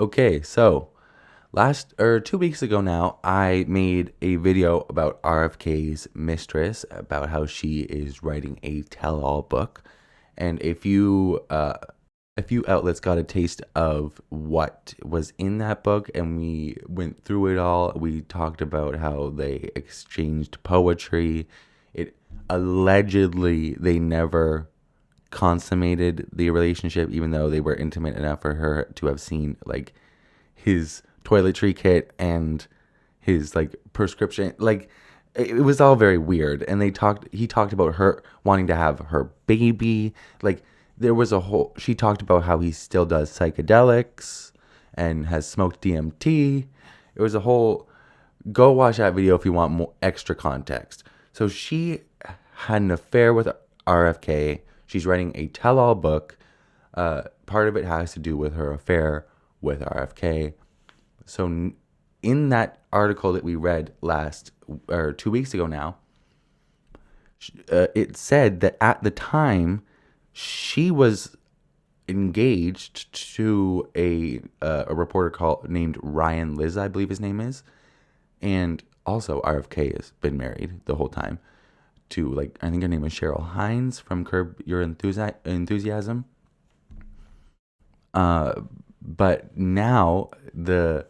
Okay, so 2 weeks ago now, I made a video about RFK's mistress, about how she is writing a tell-all book, and a few outlets got a taste of what was in that book, and we went through it all. We talked about how they exchanged poetry. It allegedly they never consummated the relationship, even though they were intimate enough for her to have seen like his toiletry kit and his like prescription. Like it was all very weird. And he talked about her wanting to have her baby. Like there was a whole, she talked about how he still does psychedelics and has smoked DMT. It was a whole, go watch that video if you want more extra context. So she had an affair with RFK. She's writing a tell-all book. Part of it has to do with her affair with RFK. So in that article that we read 2 weeks ago now, it said that at the time she was engaged to a reporter named Ryan Lizza, I believe his name is, and also RFK has been married the whole time to, like, I think her name is Cheryl Hines from Curb Your Enthusiasm. But now the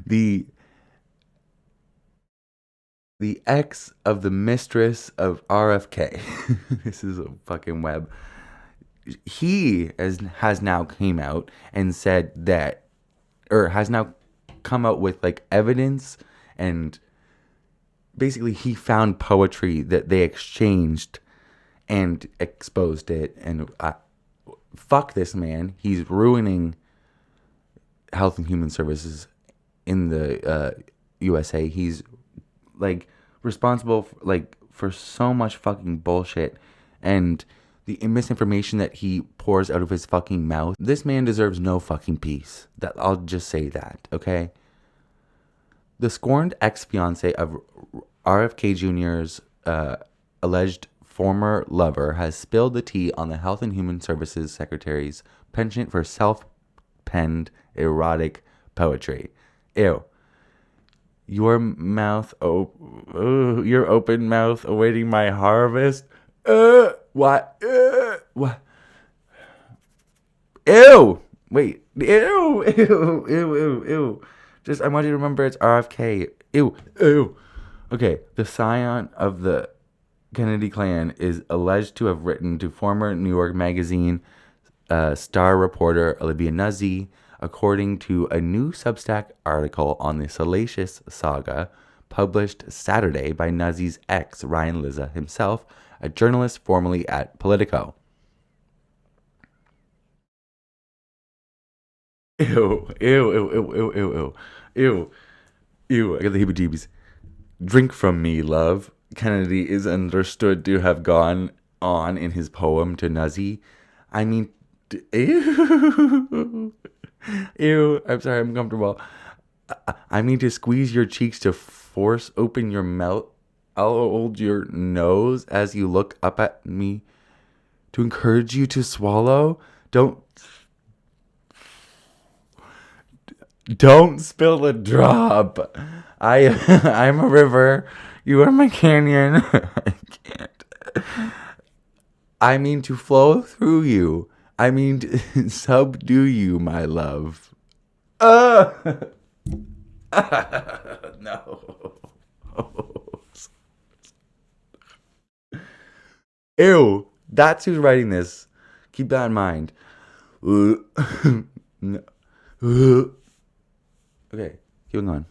the ex of the mistress of RFK. This is a fucking web. He has now came out and said that, or has now come out with like evidence, and basically he found poetry that they exchanged and exposed it. And fuck this man. He's ruining Health and Human Services in the USA. He's like responsible for so much fucking bullshit and the misinformation that he pours out of his fucking mouth. This man deserves no fucking peace. That I'll just say that, okay? The scorned ex-fiancé of RFK Jr.'s alleged former lover has spilled the tea on the Health and Human Services Secretary's penchant for self-penned erotic poetry. Ew. Your your open mouth awaiting my harvest. What? What? Ew. Wait. Ew. Ew. Ew. Ew. Ew. Just, I want you to remember it's RFK. Ew. Ew. Okay. The scion of the Kennedy clan is alleged to have written to former New York Magazine star reporter Olivia Nuzzi, according to a new Substack article on the salacious saga published Saturday by Nuzzi's ex, Ryan Lizza himself, a journalist formerly at Politico. Ew, ew, ew, ew, ew, ew, ew, ew, I got the heebie-jeebies. Drink from me, love. Kennedy is understood to have gone on in his poem to Nuzzi. I mean, ew. Ew, I'm sorry, I'm comfortable. I mean to squeeze your cheeks to force open your mouth. I'll hold your nose as you look up at me to encourage you to swallow. Don't spill a drop. I'm a river. You are my canyon. I can't. I mean to flow through you. I mean to subdue you, my love. Uh no. Ew. That's who's writing this. Keep that in mind. No. Okay, keep going.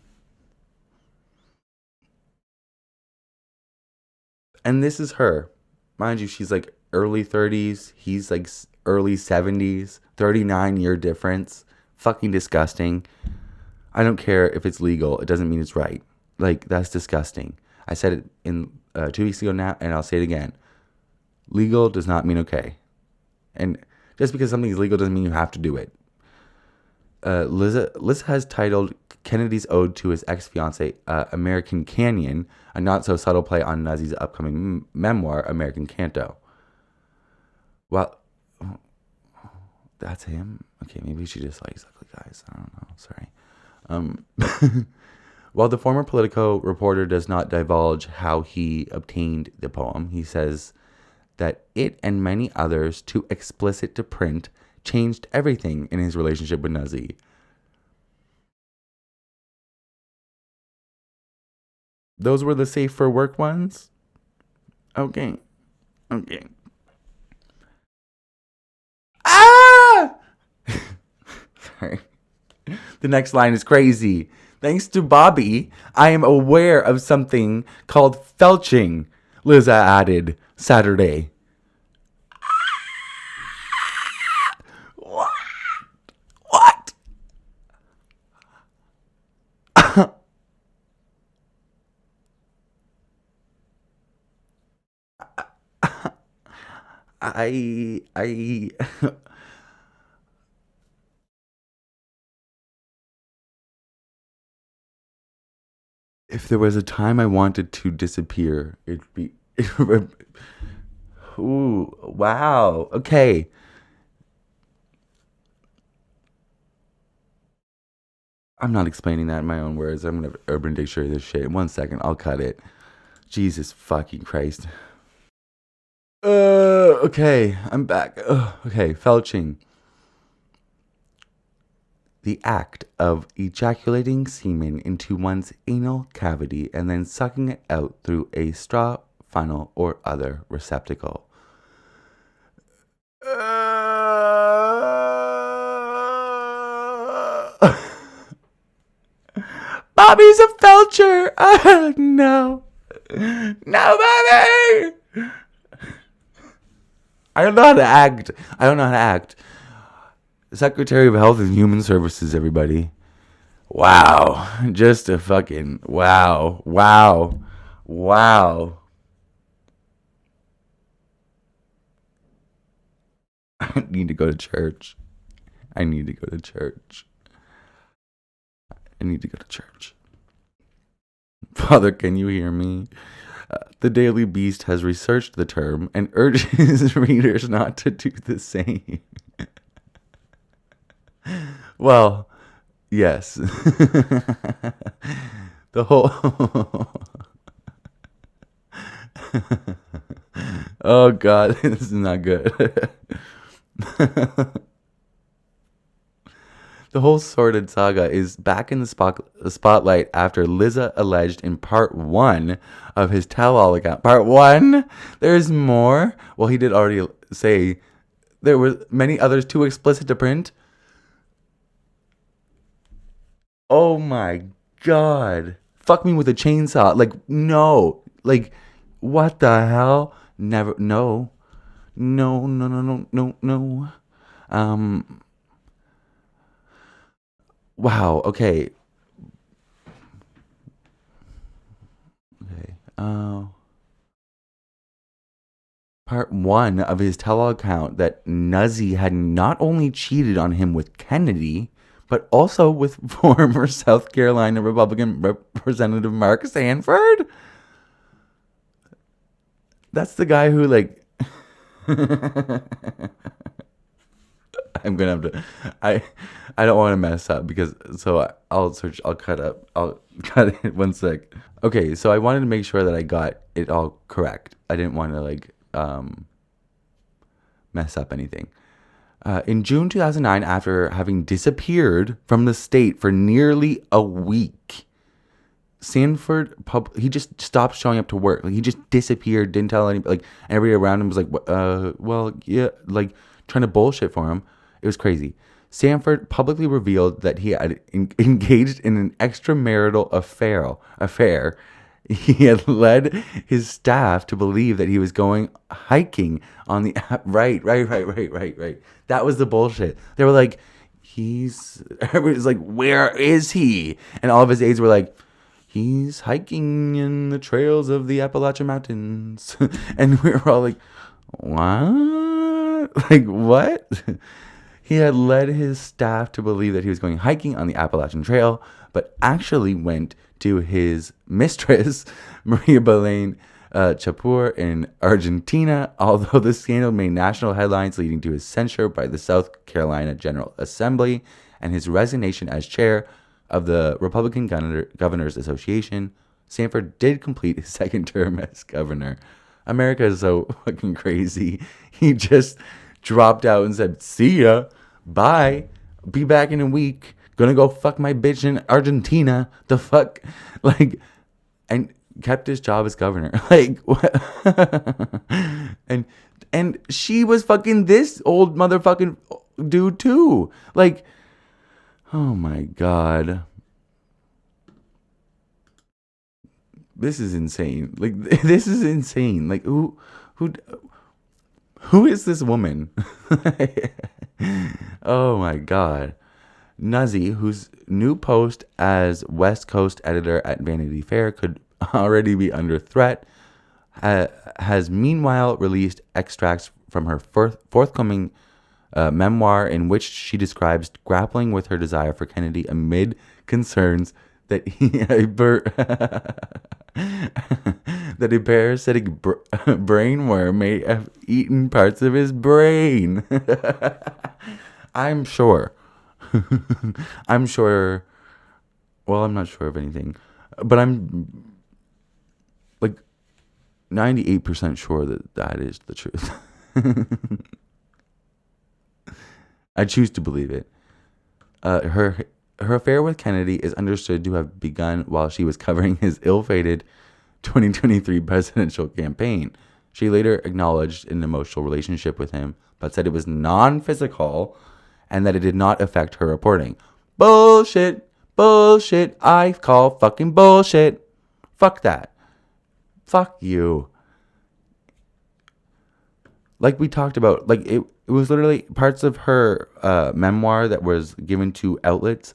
And this is her. Mind you, she's like early 30s. He's like early 70s. 39-year difference. Fucking disgusting. I don't care if it's legal. It doesn't mean it's right. Like, that's disgusting. I said it in 2 weeks ago now, and I'll say it again. Legal does not mean okay. And just because something's legal doesn't mean you have to do it. Liz has titled Kennedy's ode to his ex-fiancée, American Canyon, a not-so-subtle play on Nuzzi's upcoming memoir, American Canto. Well, That's him? Okay, maybe she just likes ugly guys. I don't know. Sorry. While the former Politico reporter does not divulge how he obtained the poem, he says that it and many others too explicit to print changed everything in his relationship with Nuzzi. Those were the safe for work ones? Okay. Okay. Ah! Sorry. The next line is crazy. Thanks to Bobby, I am aware of something called felching, Lizza added Saturday. What? What? I if there was a time I wanted to disappear, it'd be ooh, wow. Okay. I'm not explaining that in my own words. I'm gonna have Urban Dictionary this shit. 1 second, I'll cut it. Jesus fucking Christ. Okay, I'm back. Okay, felching. The act of ejaculating semen into one's anal cavity and then sucking it out through a straw, funnel, or other receptacle. Bobby's a felcher! No. No, Bobby! I don't know how to act. I don't know how to act. Secretary of Health and Human Services, everybody. Wow. Just a fucking wow. Wow. Wow. I need to go to church. I need to go to church. I need to go to church. Father, can you hear me? The Daily Beast has researched the term and urges readers not to do the same. Well, yes. The whole... Oh, God. This is not good. The whole sordid saga is back in the spotlight after Lizza alleged in part 1 of his tell-all account. Part 1? There's more? Well, he did already say there were many others too explicit to print. Oh my God. Fuck me with a chainsaw. Like, no. Like, what the hell? Never. No. No, no, no, no, no, no. Wow. Okay. Okay. Part 1 of his tell-all account that Nuzzi had not only cheated on him with Kennedy, but also with former South Carolina Republican Representative Mark Sanford. That's the guy who, like... I'm gonna have to. I don't want to mess up because I'll search. I'll cut it 1 sec. Okay, so I wanted to make sure that I got it all correct. I didn't want to mess up anything. In June 2009, after having disappeared from the state for nearly a week, Sanford he just stopped showing up to work. Like, he just disappeared, didn't tell anybody. Like, everybody around him was like, well, yeah, like trying to bullshit for him. It was crazy. Sanford publicly revealed that he had engaged in an extramarital affair. He had led his staff to believe that he was going hiking on the right. That was the bullshit. They were like, everybody's like, where is he? And all of his aides were like, he's hiking in the trails of the Appalachian Mountains. And we were all like, what? Like, what? He had led his staff to believe that he was going hiking on the Appalachian Trail, but actually went to his mistress, Maria Boleyn, Chapur in Argentina, although the scandal made national headlines, leading to his censure by the South Carolina General Assembly and his resignation as chair of the Republican Governors Association. Sanford did complete his second term as governor. America is so fucking crazy. He just dropped out and said, "See ya, bye, be back in a week. Gonna go fuck my bitch in Argentina." The fuck, like, and kept his job as governor. Like, what? and she was fucking this old motherfucking dude too. Like, oh my god. This is insane. Like, this is insane. Like, who is this woman? Oh my god. Nuzzi, whose new post as West Coast editor at Vanity Fair could already be under threat, has meanwhile released extracts from her forthcoming memoir in which she describes grappling with her desire for Kennedy amid concerns that that a parasitic brainworm may have eaten parts of his brain. I'm sure. I'm sure. Well, I'm not sure of anything, but I'm like 98% sure that is the truth. I choose to believe it. Her affair with Kennedy is understood to have begun while she was covering his ill-fated 2023 presidential campaign. She later acknowledged an emotional relationship with him, but said it was non-physical and that it did not affect her reporting. Bullshit. Bullshit. I call fucking bullshit. Fuck that. Fuck you. Like we talked about, like it was literally parts of her memoir that was given to outlets.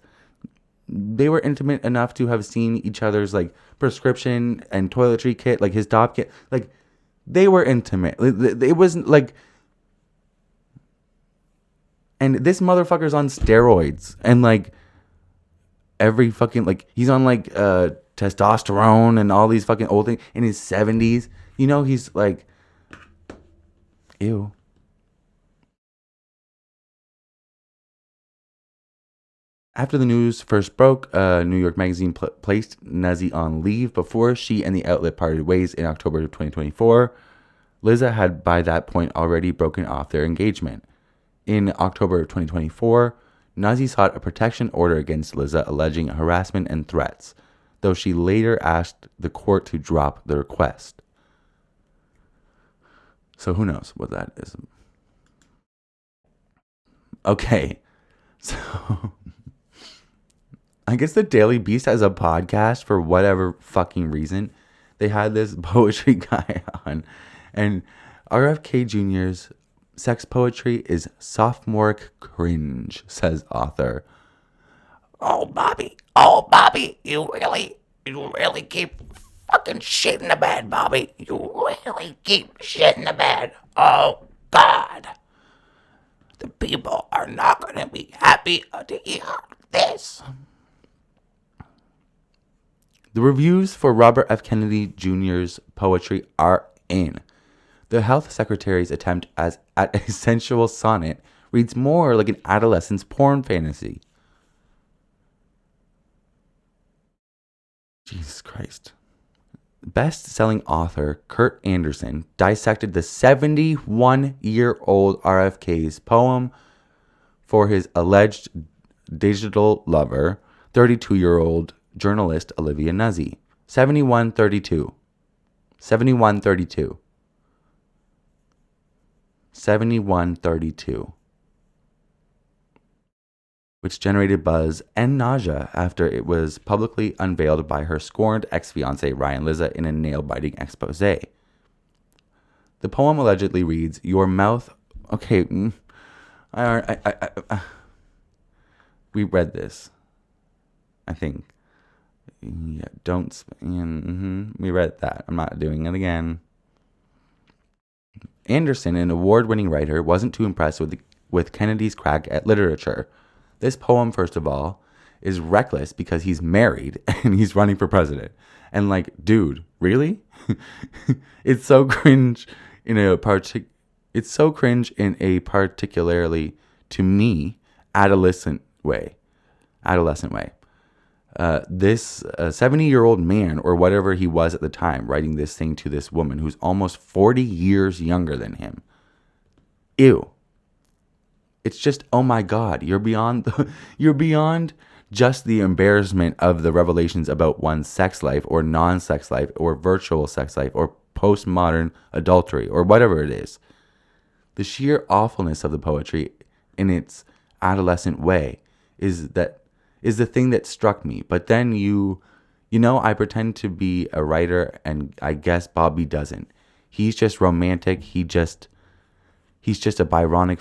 They were intimate enough to have seen each other's like prescription and toiletry kit, like his top kit. Like they were intimate. It wasn't like, and this motherfucker's on steroids and like every fucking, like he's on like testosterone and all these fucking old things in his 70s. You know, he's like, ew. After the news first broke, New York Magazine placed Nuzzi on leave before she and the outlet parted ways in October of 2024. Lizza had by that point already broken off their engagement. In October of 2024, Nuzzi sought a protection order against Lizza alleging harassment and threats, though she later asked the court to drop the request. So who knows what that is. Okay, so I guess the Daily Beast has a podcast for whatever fucking reason. They had this poetry guy on, and RFK Jr.'s sex poetry is sophomoric cringe, says author. Oh, Bobby, you really keep fucking shit in the bed, Bobby. You really keep shit in the bed. Oh, God. The people are not going to be happy to hear this. The reviews for Robert F. Kennedy Jr.'s poetry are in. The health secretary's attempt at a sensual sonnet reads more like an adolescent's porn fantasy. Jesus Christ. Best-selling author Kurt Anderson dissected the 71-year-old RFK's poem for his alleged digital lover, 32-year-old journalist Olivia Nuzzi. 7132. 7132. 7132. Which generated buzz and nausea after it was publicly unveiled by her scorned ex-fiancé Ryan Lizza in a nail-biting expose. The poem allegedly reads, "Your mouth..." Okay, we read this, I think. Yeah, don't... we read that. I'm not doing it again. Anderson, an award-winning writer, wasn't too impressed with Kennedy's crack at literature. This poem, first of all, is reckless because he's married and he's running for president. And like, dude, really? It's so cringe in a it's so cringe in a particularly, to me, adolescent way. Adolescent way. This 70-year-old man, or whatever he was at the time, writing this thing to this woman who's almost 40 years younger than him. Ew. It's just, oh my God, you're beyond just the embarrassment of the revelations about one's sex life or non-sex life or virtual sex life or postmodern adultery or whatever it is. The sheer awfulness of the poetry in its adolescent way is the thing that struck me. But then I pretend to be a writer, and I guess Bobby doesn't. He's just romantic. He's just a Byronic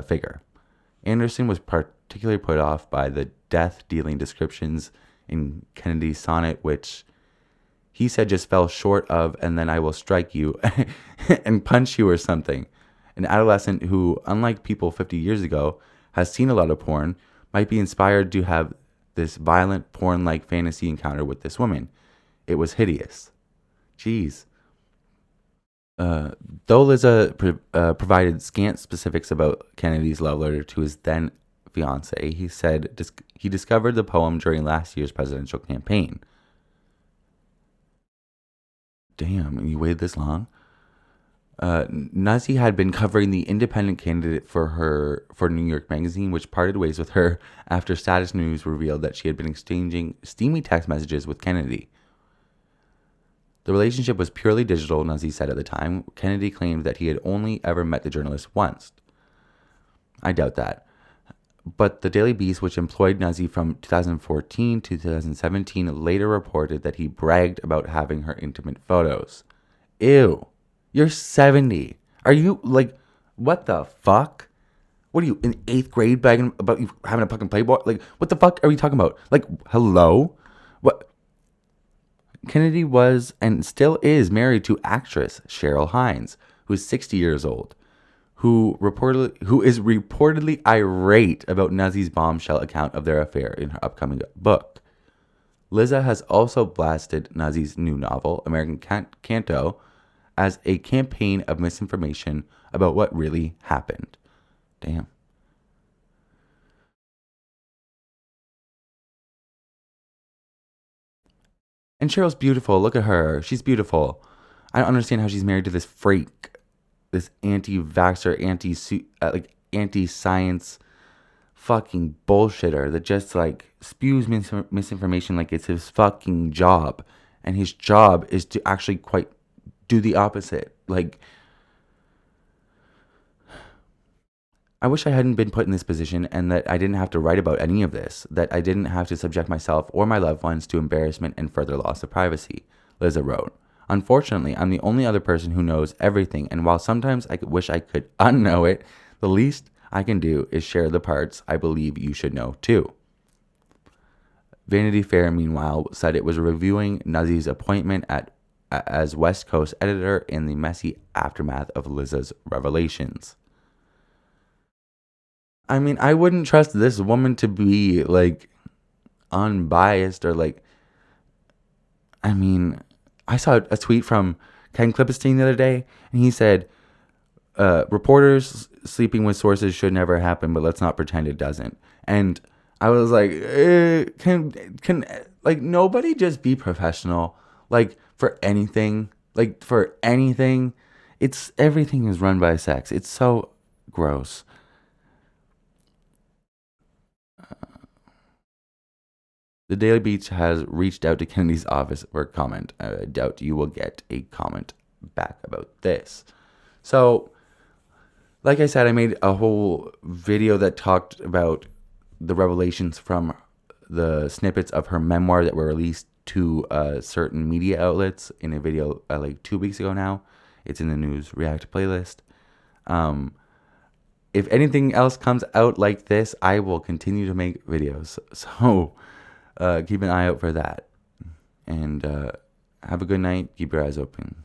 figure. Anderson was particularly put off by the death-dealing descriptions in Kennedy's sonnet, which he said just fell short of, and then I will strike you and punch you or something. An adolescent who, unlike people 50 years ago, has seen a lot of porn, might be inspired to have this violent porn-like fantasy encounter with this woman. It was hideous. Jeez. Though Lizza provided scant specifics about Kennedy's love letter to his then fiancé, he said he discovered the poem during last year's presidential campaign. Damn, you waited this long? Nuzzi had been covering the independent candidate for New York Magazine, which parted ways with her after Status News revealed that she had been exchanging steamy text messages with Kennedy. The relationship was purely digital, Nuzzi said at the time. Kennedy claimed that he had only ever met the journalist once. I doubt that. But the Daily Beast, which employed Nuzzi from 2014 to 2017, later reported that he bragged about having her intimate photos. Ew. You're 70. Are you, what the fuck? What are you, in 8th grade bragging about you having a fucking Playboy? What the fuck are we talking about? Hello? What? Kennedy was and still is married to actress Cheryl Hines, who is 60 years old, who is reportedly irate about Nuzzi's bombshell account of their affair in her upcoming book. Lizza has also blasted Nuzzi's new novel, American Canto, as a campaign of misinformation about what really happened. Damn. And Cheryl's beautiful. Look at her. She's beautiful. I don't understand how she's married to this freak, this anti-vaxxer, anti-science fucking bullshitter that just spews misinformation like it's his fucking job. And his job is to actually quite do the opposite. I wish I hadn't been put in this position and that I didn't have to write about any of this, that I didn't have to subject myself or my loved ones to embarrassment and further loss of privacy, Lizza wrote. Unfortunately, I'm the only other person who knows everything, and while sometimes I wish I could unknow it, the least I can do is share the parts I believe you should know too. Vanity Fair, meanwhile, said it was reviewing Nuzzi's appointment as West Coast editor in the messy aftermath of Lizza's revelations. I mean, I wouldn't trust this woman to be, unbiased or, I mean, I saw a tweet from Ken Klippenstein the other day, and he said, reporters sleeping with sources should never happen, but let's not pretend it doesn't. And I was like, can nobody just be professional? For anything? For anything? Everything is run by sex. It's so gross. The Daily Beast has reached out to Kennedy's office for a comment. I doubt you will get a comment back about this. So, like I said, I made a whole video that talked about the revelations from the snippets of her memoir that were released to certain media outlets in a video 2 weeks ago now. It's in the News React playlist. If anything else comes out like this, I will continue to make videos. So keep an eye out for that. And have a good night. Keep your eyes open.